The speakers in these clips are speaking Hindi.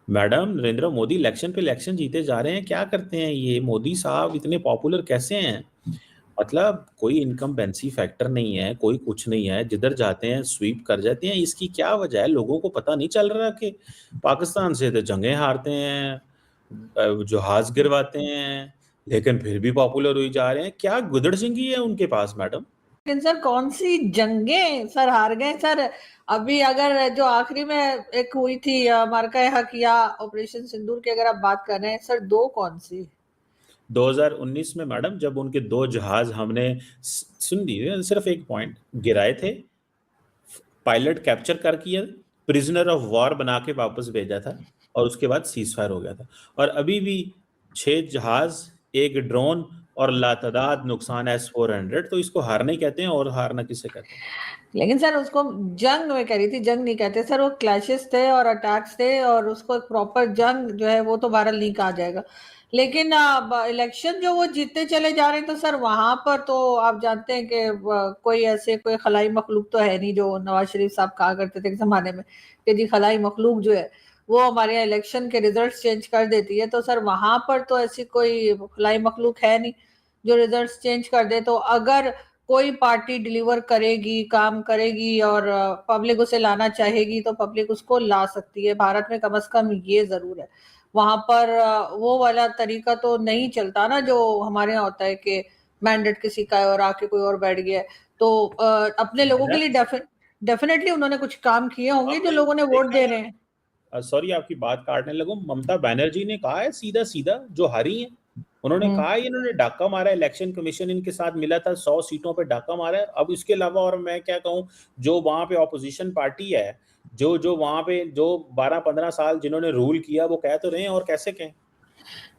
मैडम नरेंद्र मोदी इलेक्शन पे इलेक्शन जीते जा रहे हैं, क्या करते हैं ये मोदी साहब, इतने पॉपुलर कैसे हैं? मतलब कोई इनकम्बेंसी फैक्टर नहीं है, कोई कुछ नहीं है, जिधर जाते हैं स्वीप कर जाते हैं। इसकी क्या वजह है? लोगों को पता नहीं चल रहा कि पाकिस्तान से तो जंगें हारते हैं, जहाज गिरवाते हैं, लेकिन फिर भी पॉपुलर हुई जा रहे हैं। क्या गुदड़ सिंगी है उनके पास मैडम? लेकिन सर कौन सी जंगें सर हार गए सर। अभी अगर जो आखिरी में एक हुई थी मार्का हक या ऑपरेशन सिंदूर की अगर आप बात कर रहे हैं सर, दो कौन सी? 2019 में मैडम, जब उनके दो जहाज हमने, सुन लीजिए सिर्फ एक पॉइंट, गिराए थे, पायलट कैप्चर कर किया, प्रिजनर ऑफ वॉर बना के वापस भेजा था, और उसके बाद सीज फायर हो गया था। और अभी भी 6 जहाज, एक ड्रोन और लातादाद नुकसान S-400, तो इसको हारना ही कहते हैं, और हारना किसे कहते हैं? लेकिन सर उसको जंग में कह रही थी, जंग नहीं कहते सर, वो क्लैशेस थे और अटैक्स थे, और उसको एक प्रॉपर जंग जो है वो तो बहरहाल नहीं कहा जाएगा। लेकिन इलेक्शन जो वो जीतते चले जा रहे हैं तो सर वहां पर तो आप जानते हैं कि कोई ऐसे कोई खलाई मखलूक तो है नहीं, जो नवाज शरीफ साहब कहा करते थे एक जमाने में कि जी खलाई मखलूक जो है वो हमारे यहाँ इलेक्शन के रिजल्ट चेंज कर देती है। तो सर वहां पर तो ऐसी कोई खलाई मखलूक है नहीं जो रिजल्ट चेंज कर दे। तो अगर कोई पार्टी डिलीवर करेगी, काम करेगी और पब्लिक उसे लाना चाहेगी तो पब्लिक उसको ला सकती है। भारत में कम से कम ये जरूर है, वहां पर वो वाला तरीका तो नहीं चलता ना जो हमारे यहाँ होता है कि मैंडेट किसी का है और आके कोई और बैठ गया है। तो अपने लोगों के लिए डेफिनेटली उन्होंने कुछ काम किए होंगे जो लोगों ने वोट दे रहे हैं। सॉरी आपकी बात काटने लगूं, ममता बनर्जी ने कहा है सीधा सीधा, जो हारी है, उन्होंने हम्म। कहा है इन्होंने डाका मारा है, इलेक्शन कमीशन इनके साथ मिला था, 100 सीटों पे डाका मारा है। अब इसके अलावा और मैं क्या कहूं, जो वहां पे ऑपोजिशन पार्टी है, जो जो वहां पे जो 12-15 साल जिन्होंने रूल किया, वो कह तो रहे हैं, और कैसे कहें?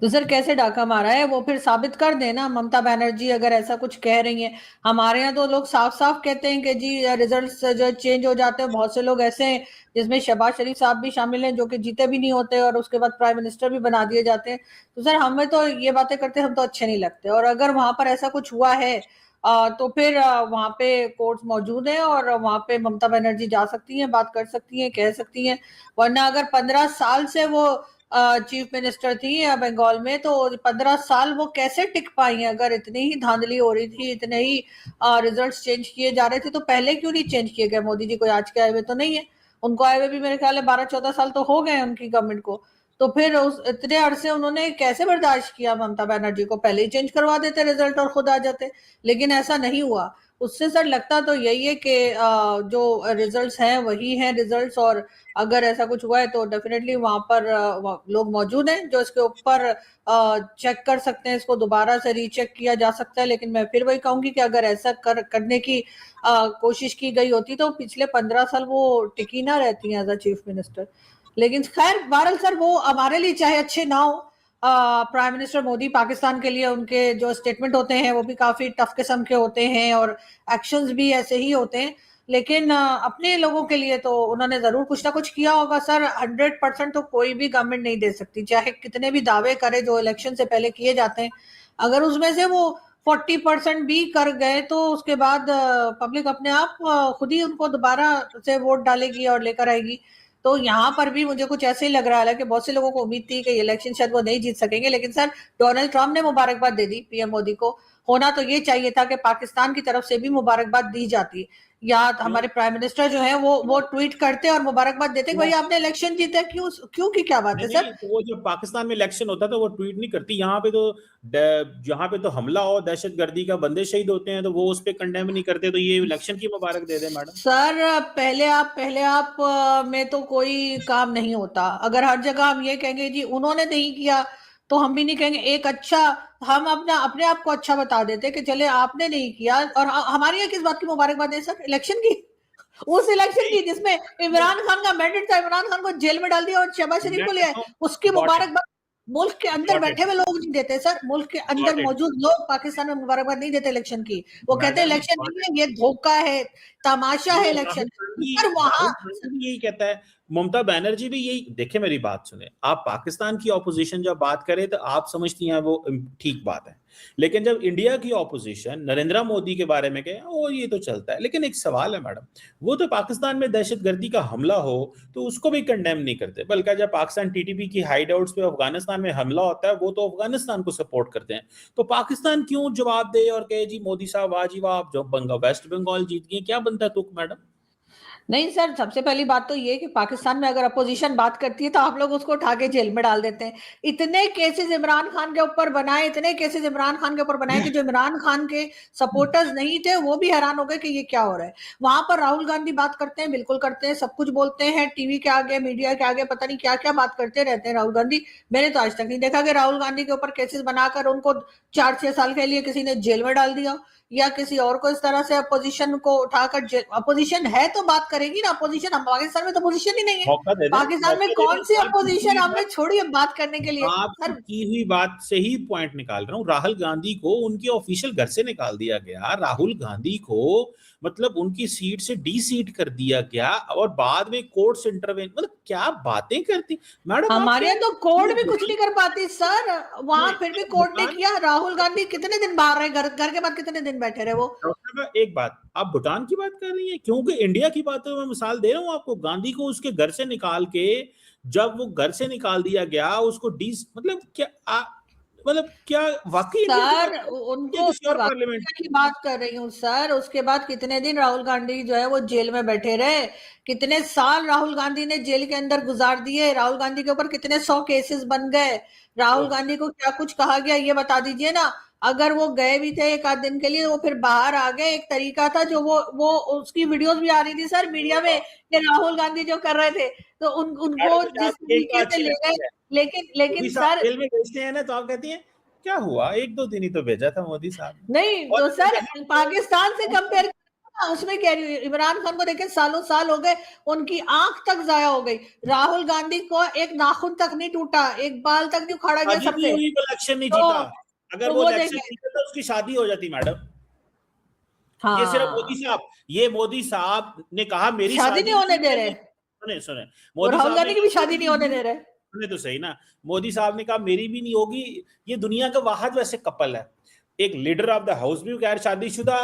तो सर कैसे डाका मारा है वो फिर साबित कर देना ममता बनर्जी, अगर ऐसा कुछ कह रही हैं। हमारे यहाँ तो लोग साफ साफ कहते हैं कि जी रिजल्ट्स जो चेंज हो जाते हैं। बहुत से लोग ऐसे हैं जिसमें शहबाज शरीफ साहब भी शामिल हैं जो कि जीते भी नहीं होते और उसके बाद प्राइम मिनिस्टर भी बना दिए जाते हैं। तो सर हमें तो ये बातें करते हम तो अच्छे नहीं लगते, और अगर वहां पर ऐसा कुछ हुआ है तो फिर वहां पे कोर्ट्स मौजूद है और वहां पे ममता बनर्जी जा सकती हैं, बात कर सकती हैं, कह सकती हैं। वरना अगर 15 साल से वो चीफ मिनिस्टर थी या बंगाल में, तो 15 साल वो कैसे टिक पाई? अगर इतनी ही धांधली हो रही थी, इतने ही रिजल्ट्स चेंज किए जा रहे थे, तो पहले क्यों नहीं चेंज किए गए? मोदी जी कोई आज के आए हुए तो नहीं है, उनको आए हुए भी मेरे ख्याल है 12-14 साल तो हो गए उनकी गवर्नमेंट को। तो फिर उस इतने अरसे उन्होंने कैसे बर्दाश्त किया? ममता बनर्जी को पहले ही चेंज करवा देते रिजल्ट और खुद आ जाते, लेकिन ऐसा नहीं हुआ। उससे सर लगता तो यही है कि जो रिजल्ट्स हैं वही हैं रिजल्ट्स, और अगर ऐसा कुछ हुआ है तो डेफिनेटली वहां पर लोग मौजूद हैं जो इसके ऊपर चेक कर सकते हैं, इसको दोबारा से रीचेक किया जा सकता है। लेकिन मैं फिर वही कहूंगी कि अगर ऐसा करने की कोशिश की गई होती तो पिछले 15 साल वो टिकी ना रहती हैं एज अ चीफ मिनिस्टर। लेकिन खैर बहरहाल सर वो हमारे लिए चाहे अच्छे ना हो, प्राइम मिनिस्टर मोदी पाकिस्तान के लिए उनके जो स्टेटमेंट होते हैं वो भी काफी टफ किस्म के होते हैं और एक्शंस भी ऐसे ही होते हैं। लेकिन अपने लोगों के लिए तो उन्होंने जरूर कुछ ना कुछ किया होगा सर। 100% तो कोई भी गवर्नमेंट नहीं दे सकती, चाहे कितने भी दावे करे जो इलेक्शन से पहले किए जाते हैं। अगर उसमें से वो 40% भी कर गए तो उसके बाद पब्लिक अपने आप खुद ही उनको दोबारा से वोट डालेगी और लेकर आएगी। तो यहाँ पर भी मुझे कुछ ऐसे ही लग रहा है कि बहुत से लोगों को उम्मीद थी कि इलेक्शन शायद वो नहीं जीत सकेंगे, लेकिन सर डोनाल्ड ट्रंप ने मुबारकबाद दे दी पीएम मोदी को। होना तो ये चाहिए था कि पाकिस्तान की तरफ से भी मुबारकबाद दी जाती, या क्यों? हमारे प्राइम मिनिस्टर जो है वो ट्वीट करते और मुबारकबाद देते कि भाई क्यों? आपने इलेक्शन जीता। क्यों? क्यों की क्या बात नहीं है सर? नहीं, तो वो जब पाकिस्तान में इलेक्शन होता है तो वो ट्वीट नहीं करती। यहाँ पे तो हमला हो, दहशत गर्दी का, बंदे शहीद होते हैं, तो वो उस पर कंडेम नहीं करते, तो ये इलेक्शन की मुबारक दे दे मैडम। सर पहले आप में तो कोई काम नहीं होता। अगर हर जगह हम ये कहेंगे जी उन्होंने नहीं किया, तो हम भी नहीं कहेंगे। एक अच्छा हम अपना अपने आप को अच्छा बता देते कि चले आपने नहीं किया, और हमारी यहाँ किस बात की मुबारकबाद है सर? इलेक्शन की, उस इलेक्शन नहीं की जिसमें इमरान खान का मैंडेट था, इमरान खान को जेल में डाल दिया और शहबाज शरीफ मैं को ले आए, कहता हूँ, उसकी गॉट इट, मुबारकबाद मुल्क के अंदर गॉट इट, बैठे हुए लोग नहीं देते सर। मुल्क के अंदर गॉट इट मौजूद लोग पाकिस्तान में मुबारकबाद नहीं देते इलेक्शन की। वो कहते हैं मैडम, इलेक्शन गॉट नहीं इट। है, ये धोखा है, तमाशा है वो इलेक्शन। राहुल गांधी, सर वहां राहुल गांधी भी यही कहता है। ममता बनर्जी भी यही, देखिए मेरी बात सुने, आप पाकिस्तान की ऑपोजिशन जब बात करें तो आप समझती हैं वो ठीक बात है, लेकिन जब इंडिया की ऑपोजिशन नरेंद्र मोदी के बारे में कहे वो ये तो चलता है। लेकिन एक सवाल है मैडम, वो तो पाकिस्तान में दहशतगर्दी का हमला हो तो उसको भी कंडेम नहीं करते, बल्कि जब पाकिस्तान टीटीपी की हाइडआउट्स पे अफगानिस्तान में हमला होता है वो तो अफगानिस्तान को सपोर्ट करते हैं। तो पाकिस्तान क्यों जवाब दे और कहे जी मोदी साहब वाह जी वाह, आप जो वेस्ट बंगाल जीत गए, क्या बनता है तुक मैडम? नहीं सर, सबसे पहली बात तो ये कि पाकिस्तान में अगर अपोजिशन बात करती है तो आप लोग उसको उठा के जेल में डाल देते हैं। इतने केसेस इमरान खान के ऊपर बनाए, इतने केसेस इमरान खान के ऊपर बनाए कि जो इमरान खान के सपोर्टर्स नहीं थे वो भी हैरान हो गए कि ये क्या हो रहा है। वहां पर राहुल गांधी बात करते हैं, बिल्कुल करते हैं, सब कुछ बोलते हैं, टीवी के आगे, मीडिया के आगे, पता नहीं क्या क्या बात करते रहते हैं राहुल गांधी। मैंने तो आज तक नहीं देखा कि राहुल गांधी के ऊपर केसेस बनाकर उनको 4-6 साल के लिए किसी ने जेल में डाल दिया या किसी और को इस तरह से अपोजिशन को उठाकर अपोजिशन है तो बात करेगी ना। अपोजिशन, हम पाकिस्तान में तो अपोजिशन ही नहीं है। मौका दे दें, पाकिस्तान में कौन सी अपोजिशन, हमने छोड़ी अब बात करने के लिए सर। की हुई बात से ही पॉइंट निकाल रहा हूँ। राहुल गांधी को उनके ऑफिशियल घर से निकाल दिया गया, राहुल गांधी को मतलब उनकी सीट से डी सीट कर दिया गया और बाद में कोर्ट से इंटरवेन, मतलब क्या बातें करती मैडम। हमारे यहाँ तो कोर्ट भी कुछ नहीं कर पाती सर, वहां फिर भी कोर्ट ने किया। राहुल गांधी कितने दिन बाहर रहे, घर के बाद कितने दिन बैठे रहे वो। एक बात, आप भूटान की बात कर रही है, क्योंकि इंडिया की बात तो मैं मिसाल दे रहा हूँ आपको। गांधी को उसके घर से निकाल के, जब वो घर से निकाल दिया गया उसको डी, मतलब क्या मतलब क्या वाकई सर उनको पार्लियामेंट की बात कर रही हूँ सर। उसके बाद कितने दिन राहुल गांधी जो है वो जेल में बैठे रहे, कितने साल राहुल गांधी ने जेल के अंदर गुजार दिए, राहुल गांधी के ऊपर कितने 100 केसेस बन गए, राहुल गांधी को क्या कुछ कहा गया ये बता दीजिए ना। अगर वो गए भी थे एक आध दिन के लिए वो फिर बाहर आ गए, एक तरीका था जो वो उसकी वीडियोस भी आ रही थी सर मीडिया में कि राहुल गांधी जो कर रहे थे, तो उनको जिस तरीके से ले गए। लेकिन सर जेल में भेजते हैं ना तो आप कहती हैं क्या हुआ, 1-2 दिन ही तो भेजा था मोदी साहब नहीं तो सर पाकिस्तान से कंपेयर, उसमें कह रही हूँ इमरान खान को देखे सालों साल हो गए, उनकी आंख तक जाया हो गई। राहुल गांधी को एक नाखून तक नहीं टूटा, एक बाल तक नहीं उखाड़ा गया सबसे। इलेक्शन नहीं जीता, अगर वो इलेक्शन जीता तो उसकी शादी हो जाती मैडम। हाँ। ये सिर्फ मोदी साहब ने कहा मेरी शादी नहीं होने दे रहे। सुने राहुल गांधी की भी शादी नहीं होने दे रहे। सुने तो सही ना, मोदी साहब ने कहा मेरी भी नहीं होगी। ये दुनिया का वाहिद वैसे कपल है, एक लीडर ऑफ द हाउस भी बगैर शादीशुदा,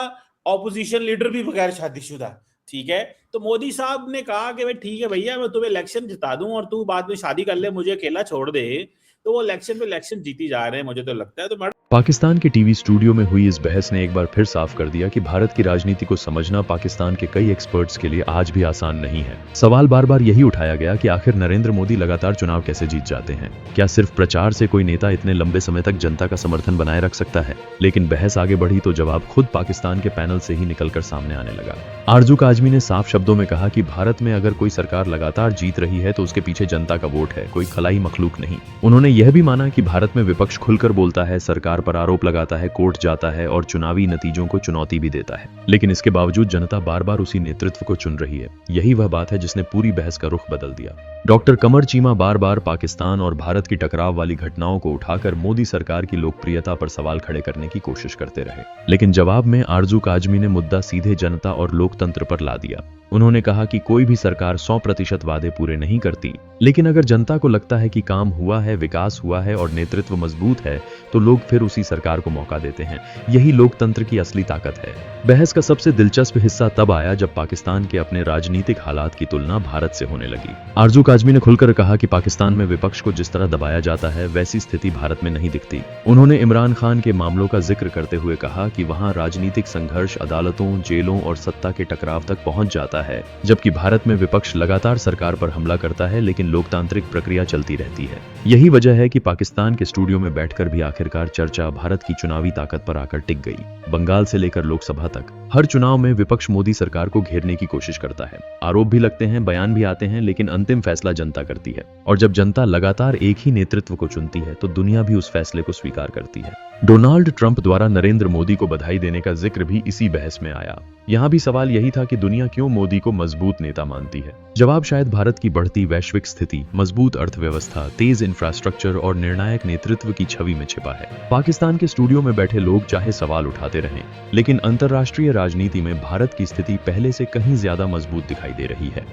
ऑपोजिशन लीडर भी बगैर शादीशुदा, ठीक है। तो मोदी साहब ने कहा कि भाई ठीक है भैया मैं तुम्हें इलेक्शन जिता दूं और तू बाद में शादी कर ले, मुझे अकेला छोड़ दे। तो वो इलेक्शन पे इलेक्शन जीती जा रहे हैं मुझे तो लगता है। तो मैडम पाकिस्तान के टीवी स्टूडियो में हुई इस बहस ने एक बार फिर साफ कर दिया कि भारत की राजनीति को समझना पाकिस्तान के कई एक्सपर्ट्स के लिए आज भी आसान नहीं है। सवाल बार बार यही उठाया गया कि आखिर नरेंद्र मोदी लगातार चुनाव कैसे जीत जाते हैं। क्या सिर्फ प्रचार से कोई नेता इतने लंबे समय तक जनता का समर्थन बनाए रख सकता है? लेकिन बहस आगे बढ़ी तो जवाब खुद पाकिस्तान के पैनल से ही निकलकर सामने आने लगा। आरजू काजमी ने साफ शब्दों में कहा कि भारत में अगर कोई सरकार लगातार जीत रही है तो उसके पीछे जनता का वोट है, कोई खलाई मखलूक नहीं। उन्होंने यह भी माना कि भारत में विपक्ष खुलकर बोलता है, सरकार पर आरोप लगाता है, कोर्ट जाता है और चुनावी नतीजों को चुनौती भी देता है, लेकिन इसके बावजूद जनता बार बार उसी नेतृत्व को चुन रही है। यही वह बात है जिसने पूरी बहस का रुख बदल दिया। डॉक्टर कमर चीमा बार बार पाकिस्तान और भारत की टकराव वाली घटनाओं को उठाकर मोदी सरकार की लोकप्रियता पर सवाल खड़े करने की कोशिश करते रहे, लेकिन जवाब में आरजू काजमी ने मुद्दा सीधे जनता और लोकतंत्र पर ला दिया। उन्होंने कहा कि कोई भी सरकार 100% वादे पूरे नहीं करती, लेकिन अगर जनता को लगता है कि काम हुआ है, विकास हुआ है और नेतृत्व मजबूत है तो लोग फिर उसी सरकार को मौका देते हैं। यही लोकतंत्र की असली ताकत है। बहस का सबसे दिलचस्प हिस्सा तब आया जब पाकिस्तान के अपने राजनीतिक हालात की तुलना भारत से होने लगी। आरजू काजमी ने खुलकर कहा कि पाकिस्तान में विपक्ष को जिस तरह दबाया जाता है वैसी स्थिति भारत में नहीं दिखती। उन्होंने इमरान खान के मामलों का जिक्र करते हुए कहा कि वहां राजनीतिक संघर्ष अदालतों, जेलों और सत्ता के टकराव तक पहुंच जाता है, जबकि भारत में विपक्ष लगातार सरकार पर हमला करता है लेकिन लोकतांत्रिक प्रक्रिया चलती रहती है। यही वजह है कि पाकिस्तान के स्टूडियो में बैठकर भी आखिरकार चर्चा भारत की चुनावी ताकत पर आकर टिक गई। बंगाल से लेकर लोकसभा तक हर चुनाव में विपक्ष मोदी सरकार को घेरने की कोशिश करता है। आरोप भी लगते हैं, बयान भी आते हैं, लेकिन अंतिम फैसला जनता करती है। और जब जनता लगातार एक ही नेतृत्व को चुनती है तो दुनिया भी उस फैसले को स्वीकार करती है। डोनाल्ड ट्रंप द्वारा नरेंद्र मोदी को बधाई देने का जिक्र भी इसी बहस में आया। यहाँ भी सवाल यही था कि दुनिया क्यों मोदी को मजबूत नेता मानती है। जवाब शायद भारत की बढ़ती वैश्विक स्थिति, मजबूत अर्थव्यवस्था, तेज इंफ्रास्ट्रक्चर और निर्णायक नेतृत्व की छवि में छिपा है। पाकिस्तान के स्टूडियो में बैठे लोग चाहे सवाल उठाते रहें, लेकिन अंतर्राष्ट्रीय राजनीति में भारत की स्थिति पहले से कहीं ज्यादा मजबूत दिखाई दे रही है।